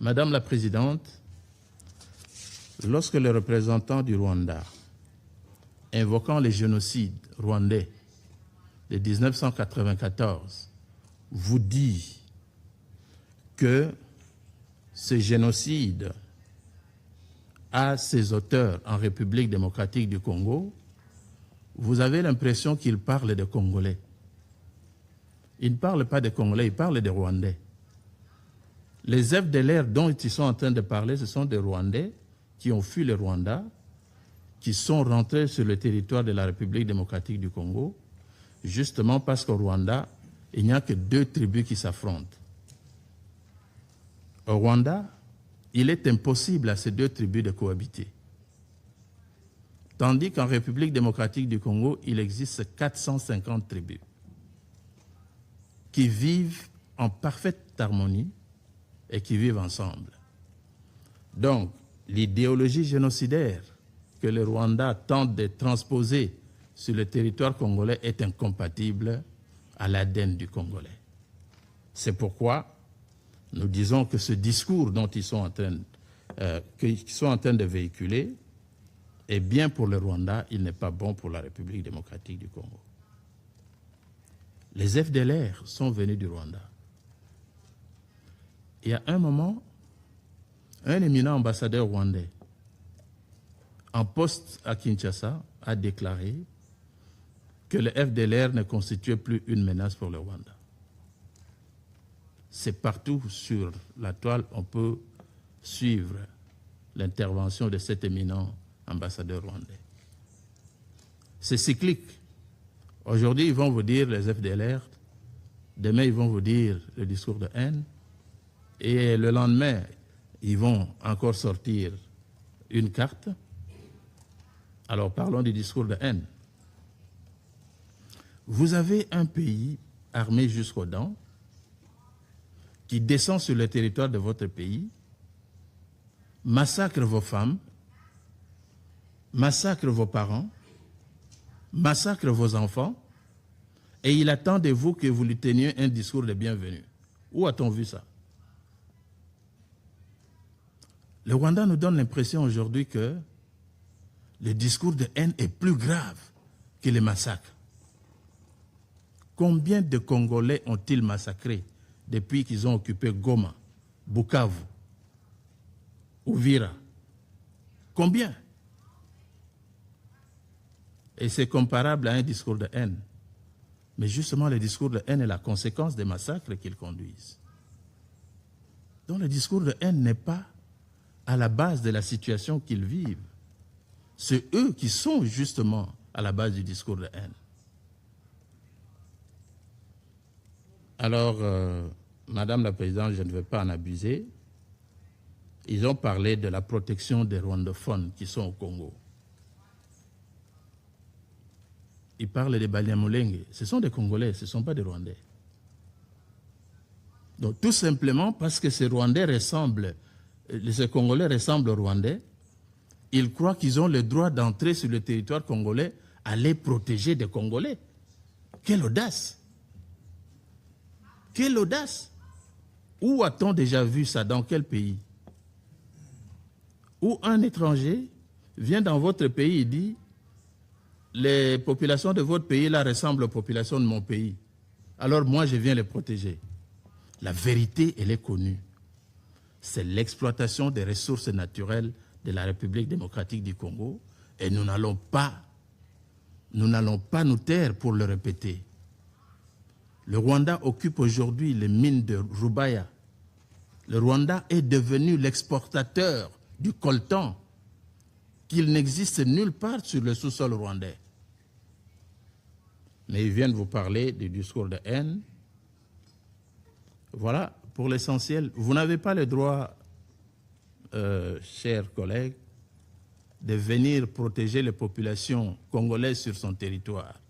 Madame la Présidente, lorsque le représentant du Rwanda, invoquant les génocides rwandais de 1994, vous dit que ce génocide a ses auteurs en République démocratique du Congo, vous avez l'impression qu'il parle des Congolais. Il ne parle pas des Congolais, il parle des Rwandais. Les FDLR dont ils sont en train de parler, ce sont des Rwandais qui ont fui le Rwanda, qui sont rentrés sur le territoire de la République démocratique du Congo, justement parce qu'au Rwanda, il n'y a que deux tribus qui s'affrontent. Au Rwanda, il est impossible à ces deux tribus de cohabiter. Tandis qu'en République démocratique du Congo, il existe 450 tribus qui vivent en parfaite harmonie et qui vivent ensemble. Donc, l'idéologie génocidaire que le Rwanda tente de transposer sur le territoire congolais est incompatible à l'ADN du Congolais. C'est pourquoi nous disons que ce discours dont ils sont en train de véhiculer est bien pour le Rwanda, il n'est pas bon pour la République démocratique du Congo. Les FDLR sont venus du Rwanda. Il y a un moment, un éminent ambassadeur rwandais en poste à Kinshasa a déclaré que le FDLR ne constituait plus une menace pour le Rwanda. C'est partout sur la toile, on peut suivre l'intervention de cet éminent ambassadeur rwandais. C'est cyclique. Aujourd'hui, ils vont vous dire les FDLR, demain, ils vont vous dire le discours de haine, et le lendemain, ils vont encore sortir une carte. Alors parlons du discours de haine. Vous avez un pays armé jusqu'aux dents qui descend sur le territoire de votre pays, massacre vos femmes, massacre vos parents, massacre vos enfants, et il attend de vous que vous lui teniez un discours de bienvenue. Où a-t-on vu ça? Le Rwanda nous donne l'impression aujourd'hui que le discours de haine est plus grave que les massacres. Combien de Congolais ont-ils massacrés depuis qu'ils ont occupé Goma, Bukavu, Uvira? Combien? Et c'est comparable à un discours de haine. Mais justement, le discours de haine est la conséquence des massacres qu'ils conduisent. Donc le discours de haine n'est pas à la base de la situation qu'ils vivent. C'est eux qui sont justement à la base du discours de haine. Alors, Madame la Présidente, je ne vais pas en abuser. Ils ont parlé de la protection des rwandophones qui sont au Congo. Ils parlent des Banyamulenge. Ce sont des Congolais, ce ne sont pas des Rwandais. Donc, tout simplement parce que ces Rwandais ressemblent, ces Congolais ressemblent aux Rwandais, ils croient qu'ils ont le droit d'entrer sur le territoire congolais à les protéger des Congolais. Quelle audace! Quelle audace! Où a-t-on déjà vu ça? Dans quel pays? Où un étranger vient dans votre pays et dit les populations de votre pays là ressemblent aux populations de mon pays. Alors moi, je viens les protéger. La vérité, elle est connue. C'est l'exploitation des ressources naturelles de la République démocratique du Congo et nous n'allons pas nous taire pour le répéter. Le Rwanda occupe aujourd'hui les mines de Rubaya. Le Rwanda est devenu l'exportateur du coltan qu'il n'existe nulle part sur le sous-sol rwandais. Mais ils viennent vous parler du discours de haine. Voilà, pour l'essentiel, vous n'avez pas le droit, chers collègues, de venir protéger les populations congolaises sur son territoire.